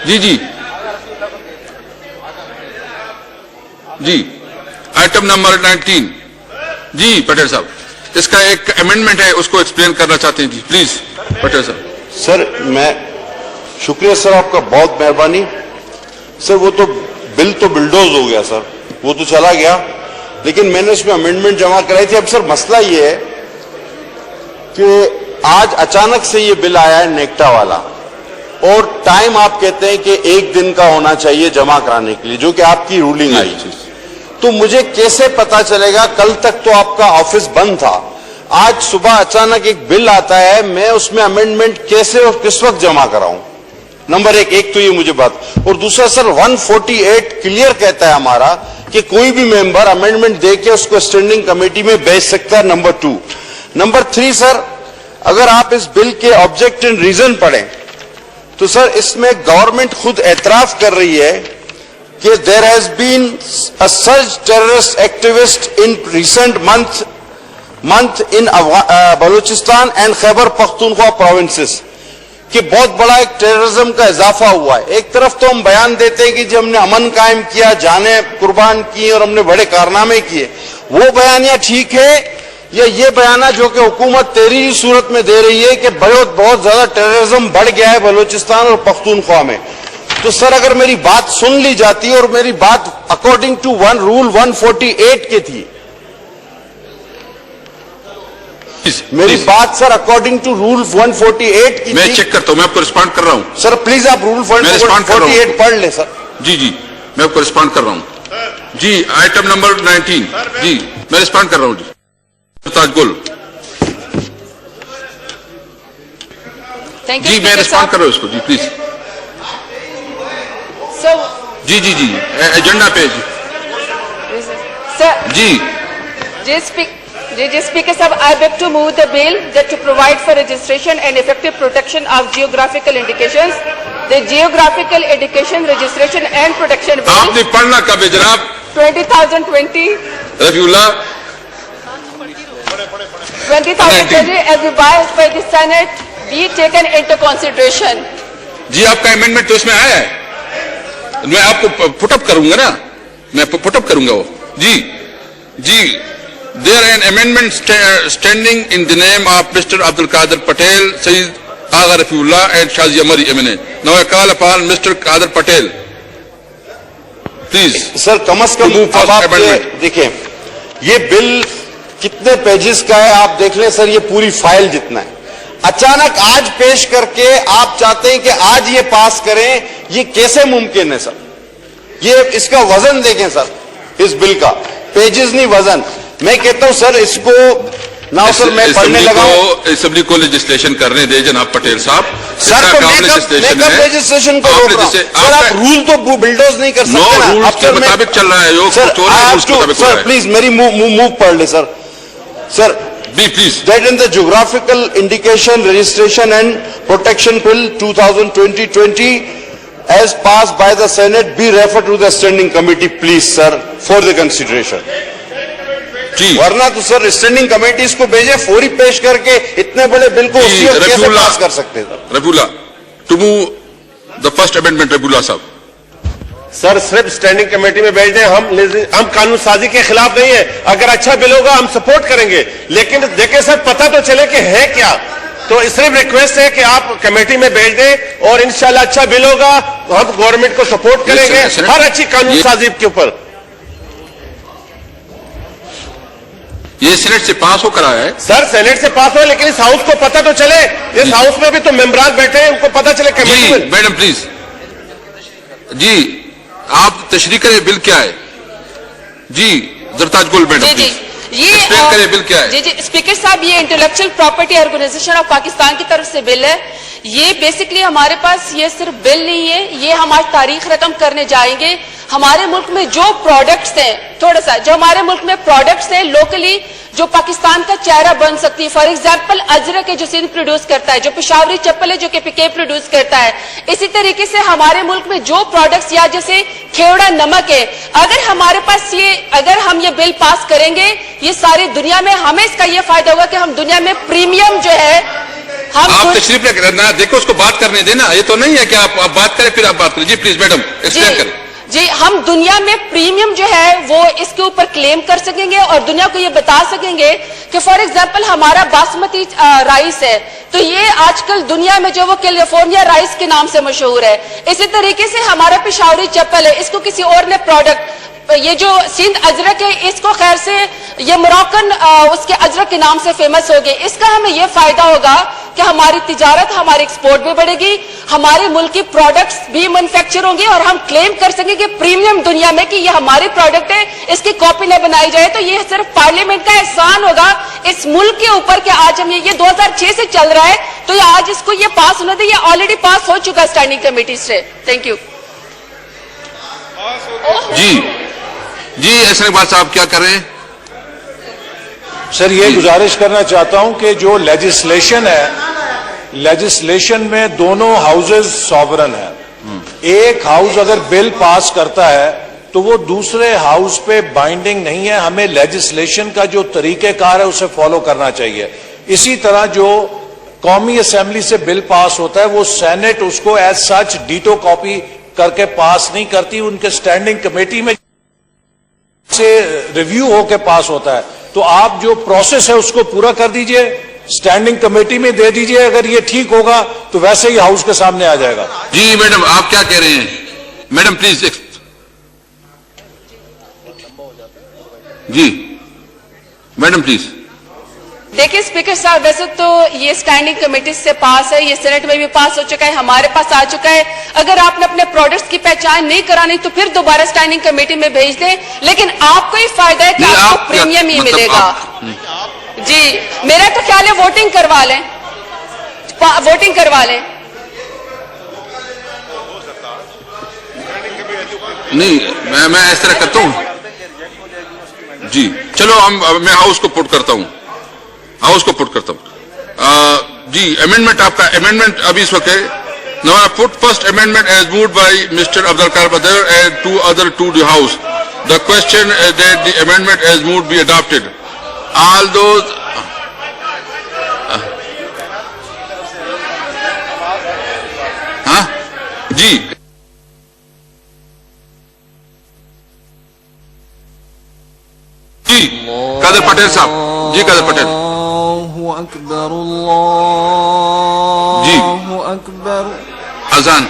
جی جی G item number 19 جی پٹیل صاحب اس کا ایک امینڈمنٹ ہے اس کو ایکسپلین کرنا چاہتے ہیں جی پلیز پٹیل صاحب. سر میں شکریہ سر آپ کا بہت مہربانی. سر وہ تو بل تو بلڈوز ہو گیا سر, وہ تو چلا گیا, لیکن میں نے اس میں امینڈمنٹ جمع کرائی تھی. اب سر مسئلہ یہ ہے کہ آج اچانک سے یہ بل آیا ہے نیکٹا والا, اور ٹائم آپ کہتے ہیں کہ 1 دن کا ہونا چاہیے جمع کرانے کے لیے, جو کہ آپ کی رولنگ آئی. تو مجھے کیسے پتا چلے گا؟ کل تک تو آپ کا آفس بند تھا, آج صبح اچانک ایک بل آتا ہے, میں اس میں امینڈمنٹ کیسے اور کس وقت جمع کراؤں؟ نمبر ایک تو یہ مجھے بات. اور دوسرا سر 148 کلیئر کہتا ہے ہمارا کہ کوئی بھی ممبر امینڈمنٹ دے کے اس کو اسٹینڈنگ کمیٹی میں بھیج سکتا ہے. نمبر 2. نمبر 3 سر, اگر آپ اس بل کے آبجیکٹ اینڈ ریزن پڑھیں تو سر اس میں گورنمنٹ خود اعتراف کر رہی ہے کہ there has been a surge terrorist activist in recent month in Balochistan and Khyber Pakhtunkhwa provinces, کہ بہت بڑا ایک ٹیررزم کا اضافہ ہوا ہے. ایک طرف تو ہم بیان دیتے ہیں کہ جب ہم نے امن قائم کیا, جانیں قربان کی اور ہم نے بڑے کارنامے کیے, وہ بیانیہ ٹھیک ہے, یا یہ بیانہ جو کہ حکومت تحریری صورت میں دے رہی ہے کہ بہت زیادہ ٹیررزم بڑھ گیا ہے بلوچستان اور پختونخوا میں. تو سر اگر میری بات سن لی جاتی اور میری بات اکارڈنگ ٹو رول 148 کی تھی, میری بات سر اکارڈنگ ٹو رول 148 کی میں چیک کرتا ہوں, میں آپ کو رسپونڈ کر رہا ہوں. سر پلیز آپ رول 148 پڑھ لیں سر. جی جی میں آپ کو رسپونڈ کر رہا ہوں. جی آئٹم نمبر 19 جی میں رسپونڈ کر رہا ہوں. جی تاج گل جی میں رسپونڈ کر رہا ہوں اس کو. جی please. G G G agenda پہ جی جی اسپیکر صاحب, I beg to move the bill that to provide for registration and effective protection of geographical indications. The geographical indication registration and protection bill. آپ نے پڑھنا کب ہے جناب؟ 20,020 رفیع اللہ 20,020 as revised by the Senate be taken into consideration. جی آپ کا amendment تو اس میں آیا ہے, میں آپ کو پٹ اپ کروں گا نا, میں پٹ اپ کروں گا وہ. جی جی there an amendment standing in the name of Mr. Abdul Qadir Patel, Sayyid Agha Rafiullah and Shazia Mari MNA. Now I call upon Mr. Qadir Patel. Please. سر کم از کم اب آپ دیکھیں یہ بل کتنے پیجز کا ہے, آپ دیکھ لیں سر, یہ پوری فائل جتنا ہے. اچانک آج پیش کر کے آپ چاہتے ہیں کہ آج یہ پاس کریں, یہ کیسے ممکن ہے سر؟ یہ اس کا وزن دیکھیں سر, اس بل کا پیجز نہیں وزن. میں کہتا ہوں سر اس کو نہ سر میں پڑھنے لگا ہوں. اسمبلی کو لیجسلیشن کرنے دے جناب پٹیل صاحب. سر تو میں کب لیجسلیشن کو روک رہا ہوں سر؟ آپ رول تو بلڈوز نہیں کر سکتے نا. اب کے مطابق چل رہا ہے سر پلیز میری موو پڑھ لے سر. سر please. That in the geographical indication registration and protection bill 2020 as passed by the Senate be referred to the standing committee, please sir, for the consideration. ورنہ تو سر اسٹینڈنگ کمیٹی اس کو بھیجے, فوری پیش کر کے اتنے بڑے بل کو اسی وقت کیسے پاس کر سکتے ہیں؟ Rafiullah to move the first amendment. Rafiullah صاحب سر صرف اسٹینڈنگ کمیٹی میں بھیج دیں, ہم قانون سازی کے خلاف نہیں ہیں. اگر اچھا بل ہوگا ہم سپورٹ کریں گے, لیکن دیکھیں سر پتہ تو چلے کہ ہے کیا. تو صرف ریکویسٹ ہے کہ آپ کمیٹی میں بھیج دیں, اور انشاءاللہ اچھا بل ہوگا ہم گورنمنٹ کو سپورٹ کریں گے ہر اچھی قانون سازی کے اوپر. یہ سینٹ سے پاس ہو کر آیا ہے سر, سینٹ سے پاس ہو, لیکن اس ہاؤس کو پتہ تو چلے, اس ہاؤس میں بھی تو ممبران بیٹھے ہیں, ان کو پتہ چلے کمیٹی میں. میڈم پلیز جی آپ تشریح کریں بل کیا ہے. جی Zartaj Gul madam please explain کریں بل کیا ہے. جی اسپیکر صاحب, یہ intellectual property organization of Pakistan کی طرف سے بل ہے. یہ بیسکلی ہمارے پاس یہ صرف بل نہیں ہے, یہ ہم آج تاریخ رقم کرنے جائیں گے. ہمارے ملک میں جو پروڈکٹس ہیں, تھوڑا سا جو ہمارے ملک میں پروڈکٹس ہیں لوکلی جو پاکستان کا چہرہ بن سکتی ہے, فار ایگزامپل اجرک ہے جو سندھ پروڈیوس کرتا ہے, جو پشاوری چپل ہے جو کہ پی پروڈیوس کرتا ہے. اسی طریقے سے ہمارے ملک میں جو پروڈکٹس یا جیسے کھیوڑا نمک ہے, اگر ہمارے پاس اگر ہم یہ بل پاس کریں گے, یہ ساری دنیا میں ہمیں اس کا یہ فائدہ ہوگا کہ ہم دنیا میں پریمیم جو ہے آپ تشریف لے کر نہ دیکھو، اس کو بات کرنے دینا. یہ تو نہیں ہے کہ آپ بات کریں پھر آپ بات کریں. جی پلیز میڈم ایکسپلین کریں. جی ہم دنیا میں پریمیم جو ہے وہ اس کے اوپر کلیم کر سکیں گے اور دنیا کو یہ بتا سکیں گے کہ فار ایگزامپل ہمارا باسمتی رائس ہے تو یہ آج کل دنیا میں جو وہ کیلیفورنیا رائس کے نام سے مشہور ہے. اسی طریقے سے ہمارا پشاوری چپل ہے، اس کو کسی اور نے پروڈکٹ، یہ جو سندھ اجرک ہے اس کو خیر سے یہ موراکن اس کے اجرک کے نام سے فیمس ہو گئے. اس کا ہمیں یہ فائدہ ہوگا کہ ہماری تجارت، ہماری ایکسپورٹ بھی بڑھے گی، ہمارے ملک کی پروڈکٹس بھی مینوفیکچر ہوں گے اور ہم کلیم کر سکیں گے پریمیم دنیا میں کہ یہ ہماری پروڈکٹ ہے، اس کی کاپی نہ بنائی جائے. تو یہ صرف پارلیمنٹ کا احسان ہوگا اس ملک کے اوپر کہ آج ہم یہ 2006 سے چل رہا ہے تو یہ آج اس کو یہ پاس ہونا تھا. یہ آلریڈی پاس ہو چکا اسٹینڈنگ کمیٹی سے. Thank you. جی ایسے اقبال صاحب کیا کر رہے ہیں؟ سر یہ گزارش کرنا چاہتا ہوں کہ جو لیجسلیشن ہے، لیجسلیشن میں دونوں ہاؤسز سوورن ہیں. ایک ہاؤس اگر بل پاس کرتا ہے تو وہ دوسرے ہاؤس پہ بائنڈنگ نہیں ہے. ہمیں لیجسلیشن کا جو طریقہ کار ہے اسے فالو کرنا چاہیے. اسی طرح جو قومی اسمبلی سے بل پاس ہوتا ہے وہ سینٹ اس کو ایز سچ ڈیٹو کاپی کر کے پاس نہیں کرتی، ان کے اسٹینڈنگ کمیٹی میں سے ریویو ہو کے پاس ہوتا ہے. تو آپ جو پروسیس ہے اس کو پورا کر دیجئے، اسٹینڈنگ کمیٹی میں دے دیجئے. اگر یہ ٹھیک ہوگا تو ویسے ہی ہاؤس کے سامنے آ جائے گا. جی میڈم آپ کیا کہہ رہے ہیں؟ Madam please. جی میڈم پلیز. دیکھیں اسپیکر صاحب، ویسے تو یہ اسٹینڈنگ کمیٹی سے پاس ہے، یہ سینٹ میں بھی پاس ہو چکا ہے، ہمارے پاس آ چکا ہے. اگر آپ نے اپنے پروڈکٹس کی پہچان نہیں کرانی تو پھر دوبارہ اسٹینڈنگ کمیٹی میں بھیج دیں. لیکن آپ کو ہی فائدہ ہے کہ آپ کو پریمیم ہی ملے گا. جی میرا تو خیال ہے ووٹنگ کروا لیں، ووٹنگ کروا لیں. نہیں میں اس طرح کرتا ہوں. جی چلو میں ہاؤس کو پٹ کرتا ہوں، ہاؤس کو پٹ کرتا ہوں. جی امینڈمنٹ آپ کا امینڈمنٹ ابھی اس وقت ہے. Now I put first amendment as moved by Mr. Abdul Karim Badr and two other to the House. The question that the amendment as moved be adopted. All those. ہاں جی جی قادر پٹیل صاحب. جی قادر پٹیل. اللہ اکبر، اللہ اکبر. اذان